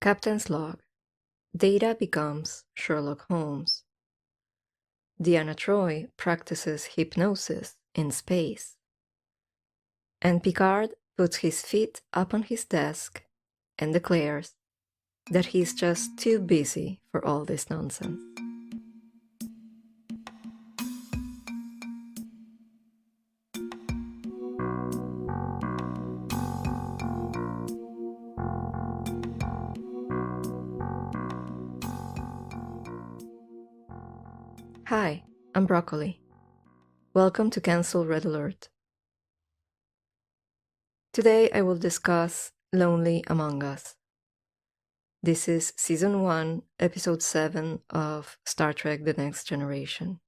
Captain's log. Data becomes Sherlock Holmes. Deanna Troi practices hypnosis in space. And Picard puts his feet up on his desk and declares that he's just too busy for all this nonsense. Hi, I'm Broccoli. Welcome to Cancel Red Alert. Today I will discuss Lonely Among Us. This is Season 1, Episode 7 of Star Trek The Next Generation.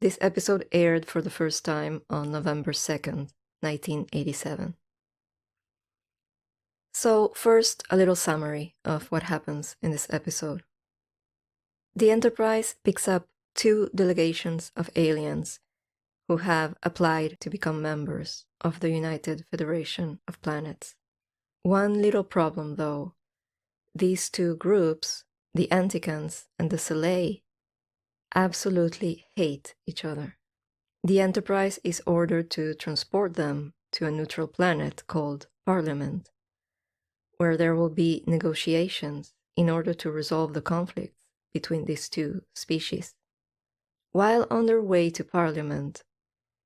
This episode aired for the first time on November 2nd, 1987. So first, a little summary of what happens in this episode. The Enterprise picks up 2 delegations of aliens who have applied to become members of the United Federation of Planets. One little problem, though. These 2 groups, the Anticans and the Selay, absolutely hate each other. The Enterprise is ordered to transport them to a neutral planet called Parliament, where there will be negotiations in order to resolve the conflict between these 2 species. While on their way to Parliament,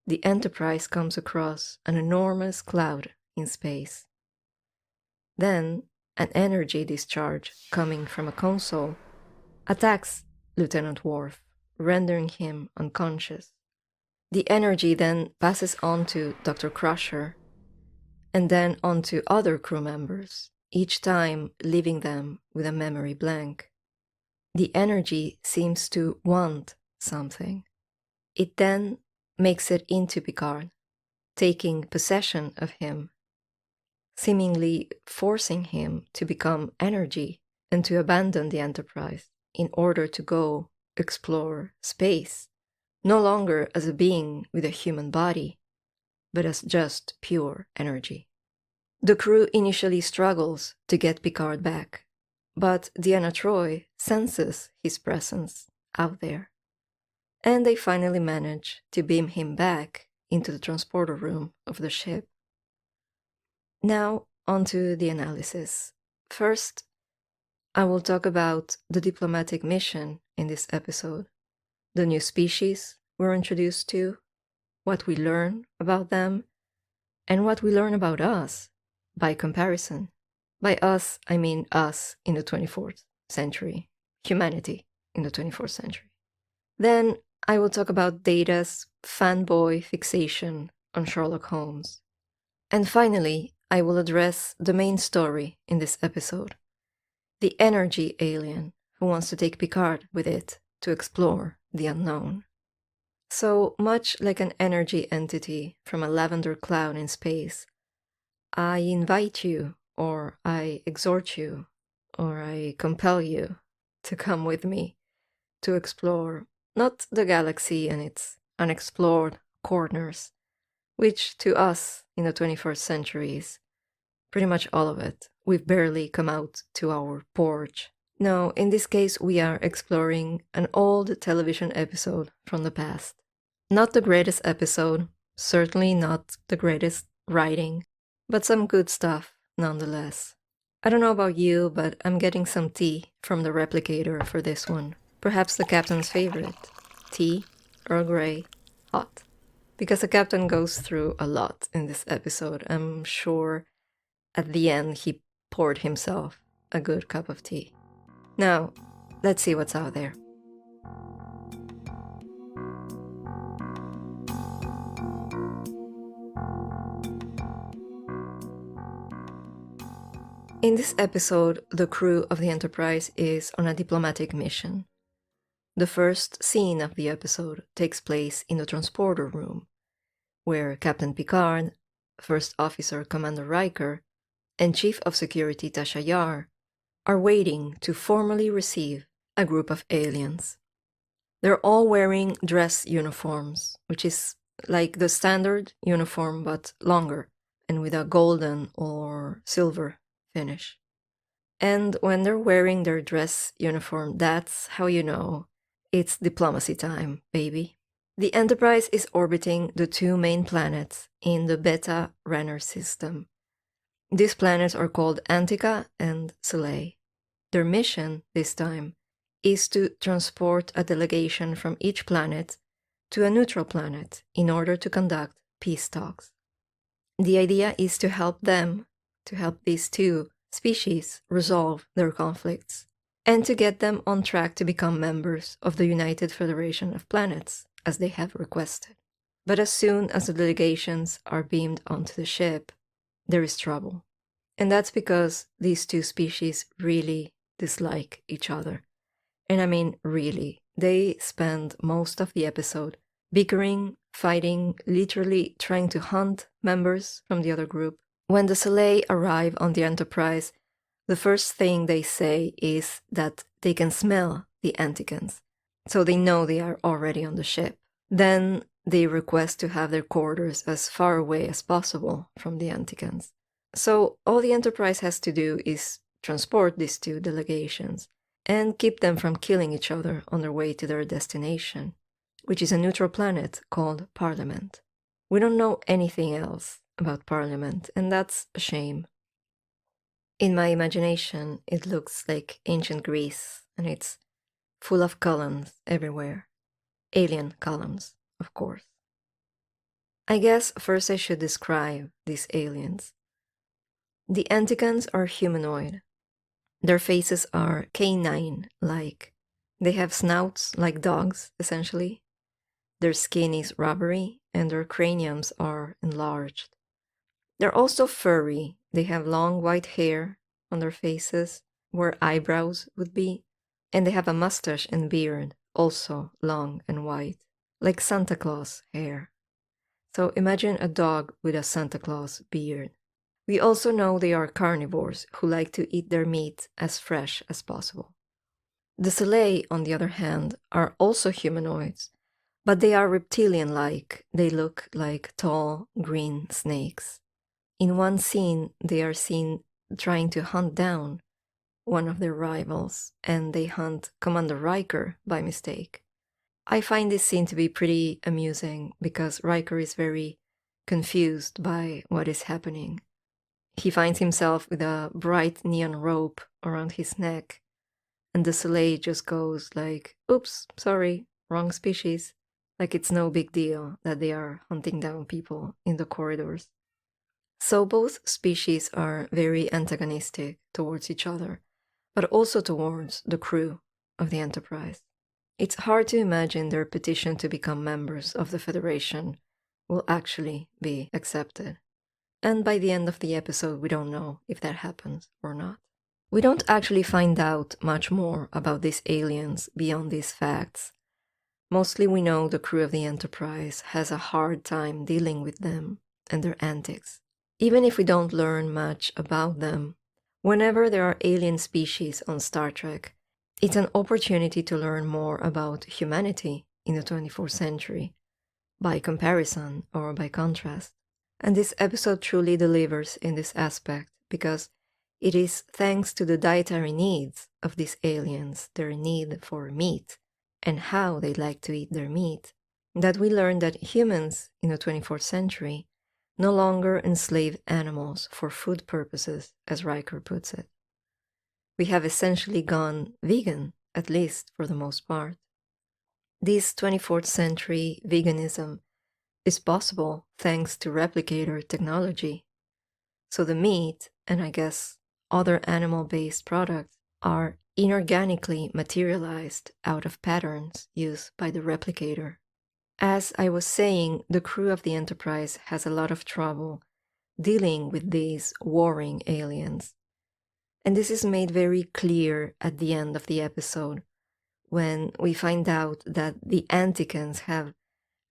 the Enterprise comes across an enormous cloud in space. Then, an energy discharge coming from a console attacks Lieutenant Worf, rendering him unconscious. The energy then passes on to Dr. Crusher, and then on to other crew members, each time leaving them with a memory blank. The energy seems to want something. It then makes it into Picard, taking possession of him, seemingly forcing him to become energy and to abandon the Enterprise in order to go explore space, no longer as a being with a human body, but as just pure energy. The crew initially struggles to get Picard back, but Deanna Troi senses his presence out there, and they finally manage to beam him back into the transporter room of the ship. Now, onto the analysis. First, I will talk about the diplomatic mission in this episode, the new species we're introduced to, what we learn about them, and what we learn about us by comparison. By us, I mean us in the 24th century, humanity in the 24th century. Then I will talk about Data's fanboy fixation on Sherlock Holmes. And finally, I will address the main story in this episode, the energy alien who wants to take Picard with it to explore the unknown. So much like an energy entity from a lavender cloud in space, I invite you, or I exhort you, or I compel you to come with me to explore not the galaxy and its unexplored corners, which to us in the 21st century is pretty much all of it. We've barely come out to our porch. No, in this case we are exploring an old television episode from the past. Not the greatest episode, certainly not the greatest writing, but some good stuff nonetheless. I don't know about you, but I'm getting some tea from the replicator for this one. Perhaps the captain's favorite. Tea, Earl Grey, hot. Because the captain goes through a lot in this episode. I'm sure at the end he poured himself a good cup of tea. Now, let's see what's out there. In this episode, the crew of the Enterprise is on a diplomatic mission. The first scene of the episode takes place in the transporter room, where Captain Picard, First Officer Commander Riker, and Chief of Security Tasha Yar are waiting to formally receive a group of aliens. They're all wearing dress uniforms, which is like the standard uniform but longer and with a golden or silver finish. And when they're wearing their dress uniform, that's how you know it's diplomacy time, baby. The Enterprise is orbiting the two main planets in the Beta Renner system. These planets are called Antica and Soleil. Their mission this time is to transport a delegation from each planet to a neutral planet in order to conduct peace talks. The idea is to help these two species resolve their conflicts, and to get them on track to become members of the United Federation of Planets, as they have requested. But as soon as the delegations are beamed onto the ship, there is trouble. And that's because these two species really dislike each other. And I mean, really. They spend most of the episode bickering, fighting, literally trying to hunt members from the other group. When the Soleil arrive on the Enterprise, the first thing they say is that they can smell the Anticans, so they know they are already on the ship. Then they request to have their quarters as far away as possible from the Anticans. So all the Enterprise has to do is transport these two delegations and keep them from killing each other on their way to their destination, which is a neutral planet called Parliament. We don't know anything else about Parliament, and that's a shame. In my imagination, it looks like ancient Greece, and it's full of columns everywhere. Alien columns, of course. I guess first I should describe these aliens. The Anticans are humanoid. Their faces are canine-like. They have snouts like dogs, essentially. Their skin is rubbery, and their craniums are enlarged. They're also furry. They have long white hair on their faces, where eyebrows would be, and they have a mustache and beard, also long and white, like Santa Claus hair. So imagine a dog with a Santa Claus beard. We also know they are carnivores who like to eat their meat as fresh as possible. The Soleil, on the other hand, are also humanoids, but they are reptilian-like. They look like tall, green snakes. In one scene, they are seen trying to hunt down one of their rivals, and they hunt Commander Riker by mistake. I find this scene to be pretty amusing because Riker is very confused by what is happening. He finds himself with a bright neon rope around his neck, and the Soleil just goes like, oops, sorry, wrong species. Like it's no big deal that they are hunting down people in the corridors. So both species are very antagonistic towards each other, but also towards the crew of the Enterprise. It's hard to imagine their petition to become members of the Federation will actually be accepted. And by the end of the episode, we don't know if that happens or not. We don't actually find out much more about these aliens beyond these facts. Mostly we know the crew of the Enterprise has a hard time dealing with them and their antics. Even if we don't learn much about them, whenever there are alien species on Star Trek, it's an opportunity to learn more about humanity in the 24th century, by comparison or by contrast. And this episode truly delivers in this aspect because it is thanks to the dietary needs of these aliens, their need for meat, and how they like to eat their meat, that we learn that humans in the 24th century no longer enslave animals for food purposes, as Riker puts it. We have essentially gone vegan, at least for the most part. This 24th century veganism is possible thanks to replicator technology. So the meat, and I guess other animal-based products, are inorganically materialized out of patterns used by the replicator. As I was saying, the crew of the Enterprise has a lot of trouble dealing with these warring aliens. And this is made very clear at the end of the episode, when we find out that the Anticans have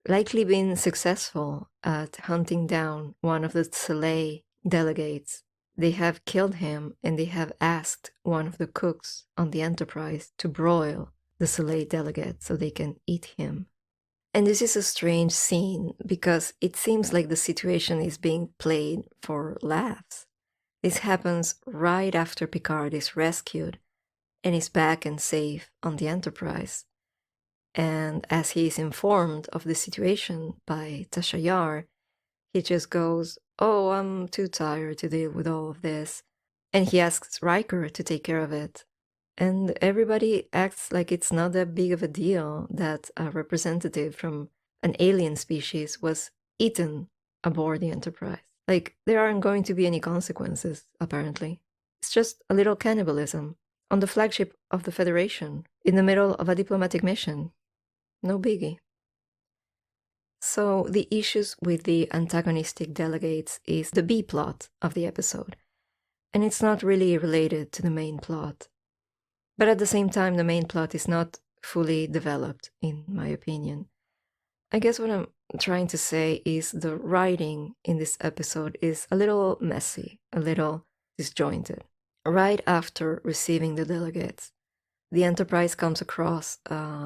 likely been successful at hunting down one of the Soleil delegates. They have killed him, and they have asked one of the cooks on the Enterprise to broil the Soleil delegate so they can eat him. And this is a strange scene because it seems like the situation is being played for laughs. This happens right after Picard is rescued and is back and safe on the Enterprise. And as he is informed of the situation by Tasha Yar, he just goes, "Oh, I'm too tired to deal with all of this." And he asks Riker to take care of it. And everybody acts like it's not that big of a deal that a representative from an alien species was eaten aboard the Enterprise. Like, there aren't going to be any consequences, apparently. It's just a little cannibalism on the flagship of the Federation, in the middle of a diplomatic mission. No biggie. So the issues with the antagonistic delegates is the B plot of the episode, and it's not really related to the main plot. But at the same time, the main plot is not fully developed, in my opinion. I guess what I'm trying to say is the writing in this episode is a little messy, a little disjointed. Right after receiving the delegates, the Enterprise comes across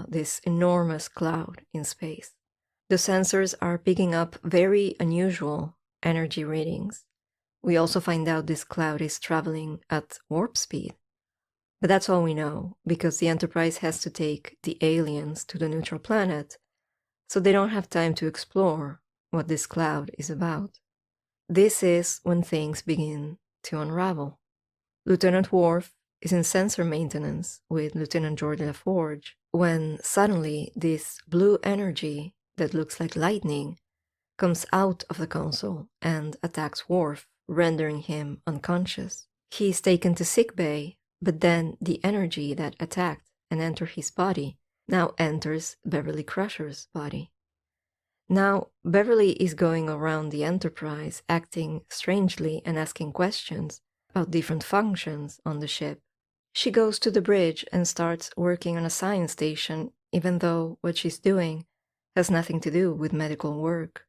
this enormous cloud in space. The sensors are picking up very unusual energy readings. We also find out this cloud is traveling at warp speed. But that's all we know, because the Enterprise has to take the aliens to the neutral planet, so they don't have time to explore what this cloud is about. This is when things begin to unravel. Lieutenant Worf is in sensor maintenance with Lieutenant Geordi LaForge when suddenly this blue energy that looks like lightning comes out of the console and attacks Worf, rendering him unconscious. He is taken to sickbay, but then the energy that attacked and entered his body now enters Beverly Crusher's body. Now, Beverly is going around the Enterprise acting strangely and asking questions about different functions on the ship. She goes to the bridge and starts working on a science station, even though what she's doing has nothing to do with medical work.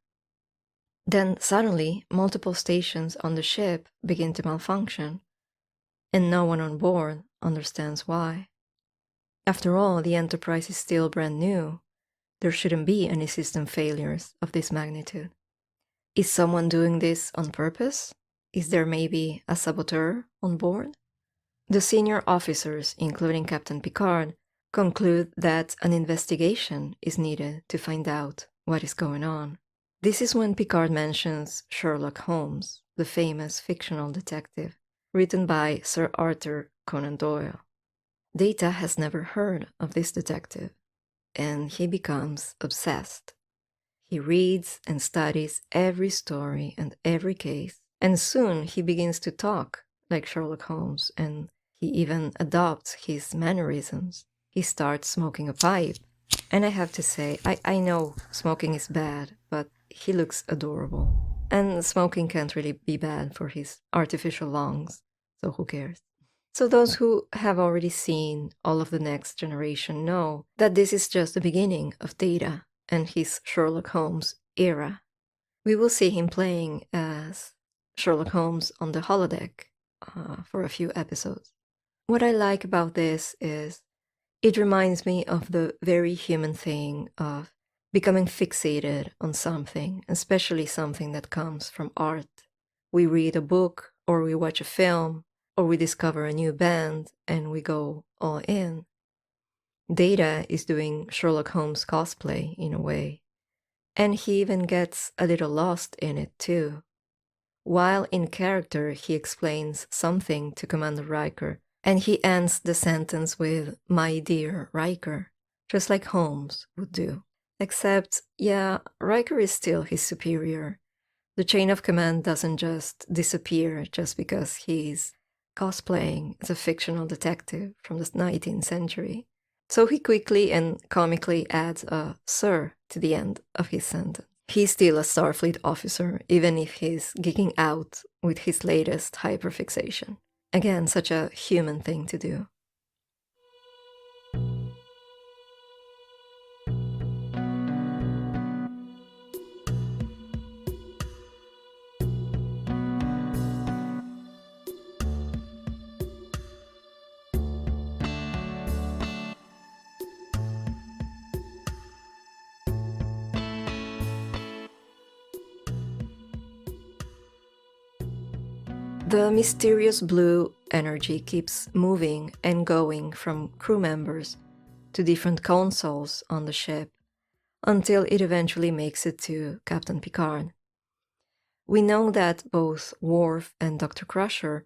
Then suddenly, multiple stations on the ship begin to malfunction, and no one on board understands why. After all, the Enterprise is still brand new. There shouldn't be any system failures of this magnitude. Is someone doing this on purpose? Is there maybe a saboteur on board? The senior officers, including Captain Picard, conclude that an investigation is needed to find out what is going on. This is when Picard mentions Sherlock Holmes, the famous fictional detective, written by Sir Arthur Conan Doyle. Data has never heard of this detective, and he becomes obsessed. He reads and studies every story and every case, and soon he begins to talk like Sherlock Holmes, and he even adopts his mannerisms. He starts smoking a pipe, and I have to say, I know smoking is bad, but he looks adorable. And smoking can't really be bad for his artificial lungs, so who cares? So those who have already seen all of the Next Generation know that this is just the beginning of Data and his Sherlock Holmes era. We will see him playing as Sherlock Holmes on the holodeck for a few episodes. What I like about this is it reminds me of the very human thing of becoming fixated on something, especially something that comes from art. We read a book, or we watch a film, or we discover a new band, and we go all in. Data is doing Sherlock Holmes cosplay in a way, and he even gets a little lost in it too. While in character, he explains something to Commander Riker, and he ends the sentence with, "My dear Riker," just like Holmes would do. Except, yeah, Riker is still his superior. The chain of command doesn't just disappear just because he's cosplaying as a fictional detective from the 19th century. So he quickly and comically adds a "sir" to the end of his sentence. He's still a Starfleet officer, even if he's geeking out with his latest hyperfixation. Again, such a human thing to do. The mysterious blue energy keeps moving and going from crew members to different consoles on the ship until it eventually makes it to Captain Picard. We know that both Worf and Dr. Crusher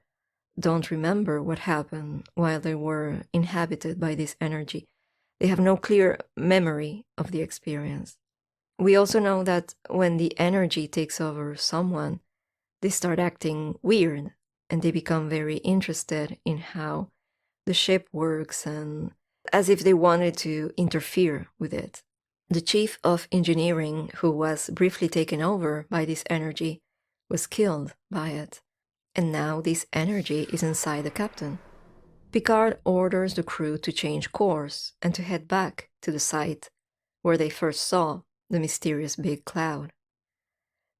don't remember what happened while they were inhabited by this energy. They have no clear memory of the experience. We also know that when the energy takes over someone, they start acting weird and they become very interested in how the ship works and as if they wanted to interfere with it. The chief of engineering, who was briefly taken over by this energy, was killed by it. And now this energy is inside the captain. Picard orders the crew to change course and to head back to the site where they first saw the mysterious big cloud.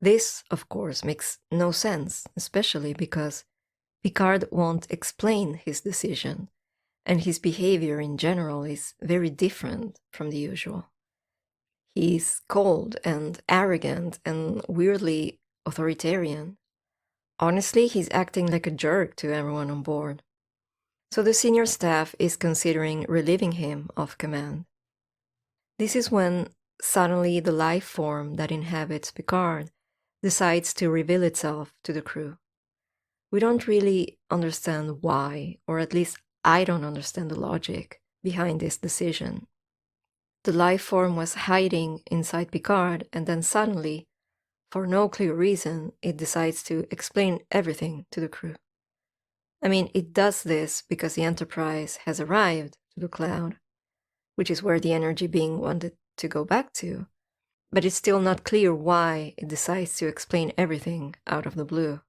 This, of course, makes no sense, especially because Picard won't explain his decision, and his behavior in general is very different from the usual. He's cold and arrogant and weirdly authoritarian. Honestly, he's acting like a jerk to everyone on board. So the senior staff is considering relieving him of command. This is when suddenly the life form that inhabits Picard decides to reveal itself to the crew. We don't really understand why, or at least I don't understand the logic behind this decision. The life form was hiding inside Picard, and then suddenly, for no clear reason, it decides to explain everything to the crew. I mean, it does this because the Enterprise has arrived to the cloud, which is where the energy being wanted to go back to, but it's still not clear why it decides to explain everything out of the blue.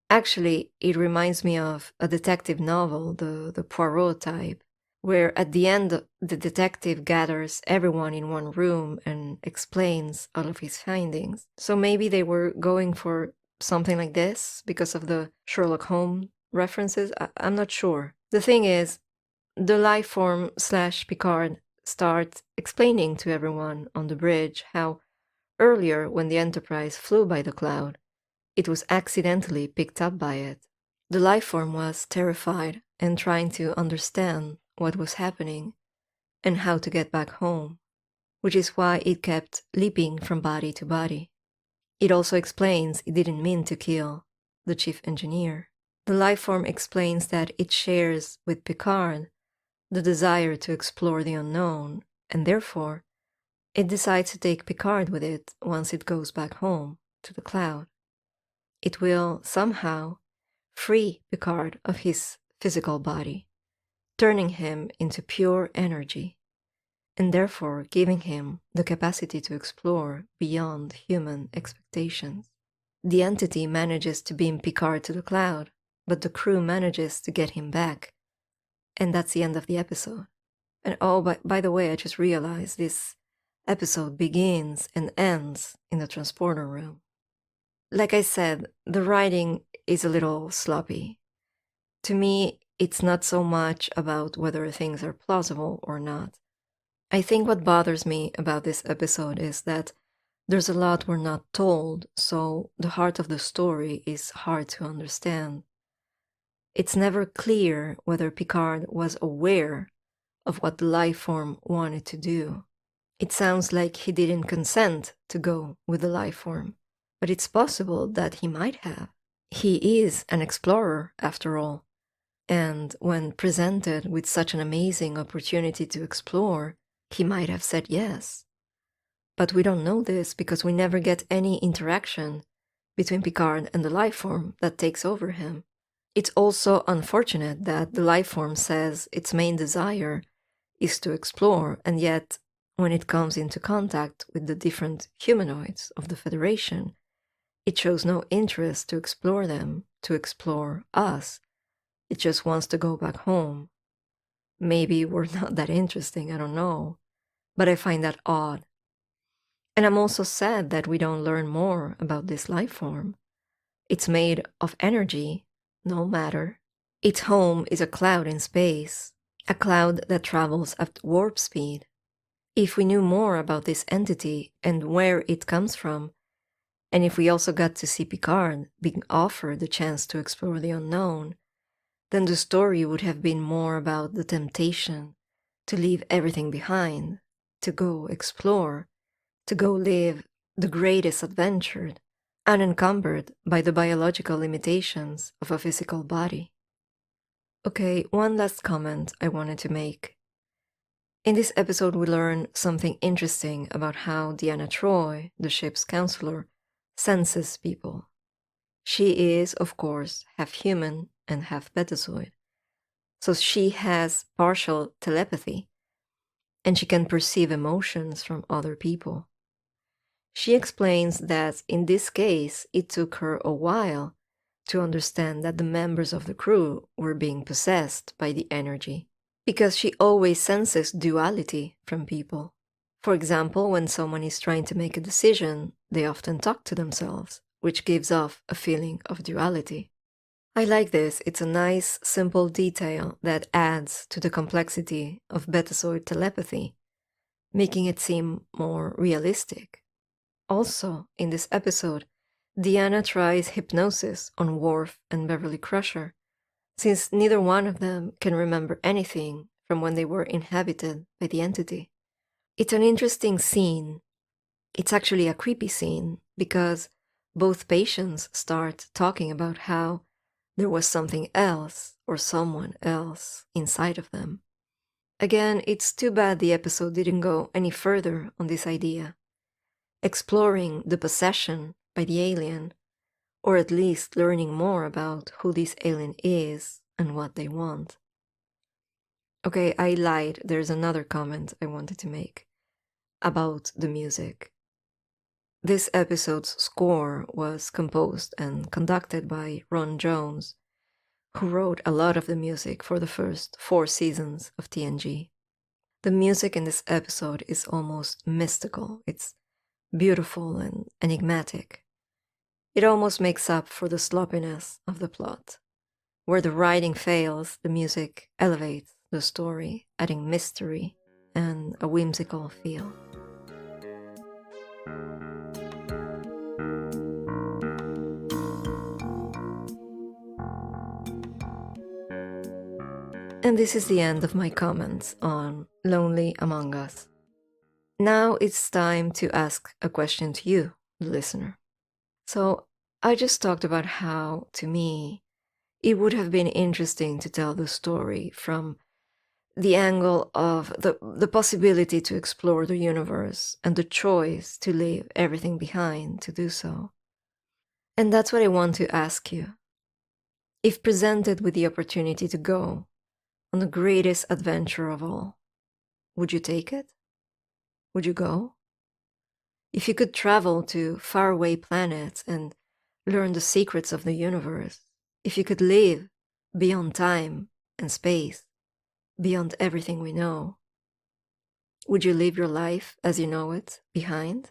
Actually, it reminds me of a detective novel, the Poirot type, where at the end the detective gathers everyone in one room and explains all of his findings. So maybe they were going for something like this because of the Sherlock Holmes references. I'm not sure. The thing is, the life form / Picard starts explaining to everyone on the bridge how earlier when the Enterprise flew by the cloud, it was accidentally picked up by it. The life form was terrified and trying to understand what was happening and how to get back home, which is why it kept leaping from body to body. It also explains it didn't mean to kill the chief engineer. The life form explains that it shares with Picard the desire to explore the unknown, and therefore it decides to take Picard with it once it goes back home to the cloud. It will somehow free Picard of his physical body, turning him into pure energy, and therefore giving him the capacity to explore beyond human expectations. The entity manages to beam Picard to the cloud, but the crew manages to get him back, and that's the end of the episode. And oh, by the way, I just realized this episode begins and ends in the transporter room. Like I said, the writing is a little sloppy. To me, it's not so much about whether things are plausible or not. I think what bothers me about this episode is that there's a lot we're not told, so the heart of the story is hard to understand. It's never clear whether Picard was aware of what the life form wanted to do. It sounds like he didn't consent to go with the life form, but it's possible that he might have. He is an explorer, after all, and when presented with such an amazing opportunity to explore, he might have said yes. But we don't know this because we never get any interaction between Picard and the life form that takes over him. It's also unfortunate that the life form says its main desire is to explore, and yet when it comes into contact with the different humanoids of the Federation, it shows no interest to explore them, to explore us. It just wants to go back home. Maybe we're not that interesting, I don't know, but I find that odd. And I'm also sad that we don't learn more about this life form. It's made of energy, no matter. Its home is a cloud in space, a cloud that travels at warp speed. If we knew more about this entity and where it comes from, And if we also got to see Picard being offered the chance to explore the unknown, then the story would have been more about the temptation to leave everything behind, to go explore, to go live the greatest adventure, unencumbered by the biological limitations of a physical body. Okay, one last comment I wanted to make. In this episode, we learn something interesting about how Deanna Troi, the ship's counselor, senses people. She is, of course, half human and half Betazoid. So she has partial telepathy, and she can perceive emotions from other people. She explains that in this case, it took her a while to understand that the members of the crew were being possessed by the energy, because she always senses duality from people. For example, when someone is trying to make a decision, they often talk to themselves, which gives off a feeling of duality. I like this. It's a nice, simple detail that adds to the complexity of Betazoid telepathy, making it seem more realistic. Also, in this episode, Deanna tries hypnosis on Worf and Beverly Crusher, since neither one of them can remember anything from when they were inhabited by the entity. It's an interesting scene. It's actually a creepy scene, because both patients start talking about how there was something else or someone else inside of them. Again, it's too bad the episode didn't go any further on this idea, exploring the possession by the alien, or at least learning more about who this alien is and what they want. Okay, I lied. There's another comment I wanted to make about the music. This episode's score was composed and conducted by Ron Jones, who wrote a lot of the music for the first 4 seasons of TNG. The music in this episode is almost mystical. It's beautiful and enigmatic. It almost makes up for the sloppiness of the plot. Where the writing fails, the music elevates the story, adding mystery and a whimsical feel. And this is the end of my comments on Lonely Among Us. Now it's time to ask a question to you, the listener. So I just talked about how, to me, it would have been interesting to tell the story from the angle of the possibility to explore the universe and the choice to leave everything behind to do so. And that's what I want to ask you. If presented with the opportunity to go on the greatest adventure of all, would you take it? Would you go? If you could travel to faraway planets and learn the secrets of the universe, if you could live beyond time and space, beyond everything we know, would you leave your life as you know it behind?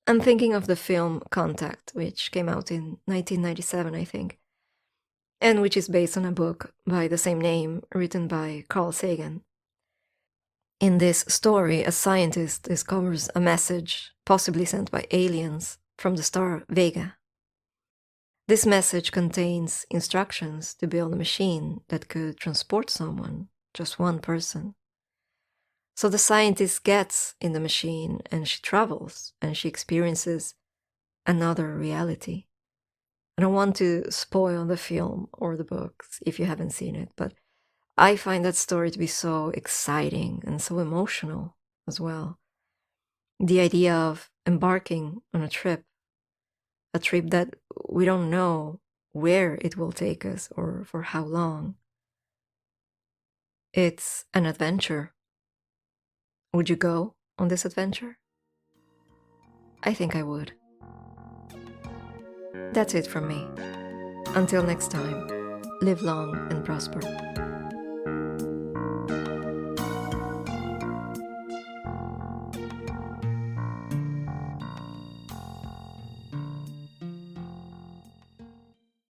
I'm thinking of the film Contact, which came out in 1997, I think, and which is based on a book by the same name written by Carl Sagan. In this story, a scientist discovers a message, possibly sent by aliens, from the star Vega. This message contains instructions to build a machine that could transport someone, just one person. So the scientist gets in the machine and she travels and she experiences another reality. I don't want to spoil the film or the books if you haven't seen it, but I find that story to be so exciting and so emotional as well. The idea of embarking on a trip that we don't know where it will take us or for how long. It's an adventure. Would you go on this adventure? I think I would. That's it from me. Until next time, live long and prosper.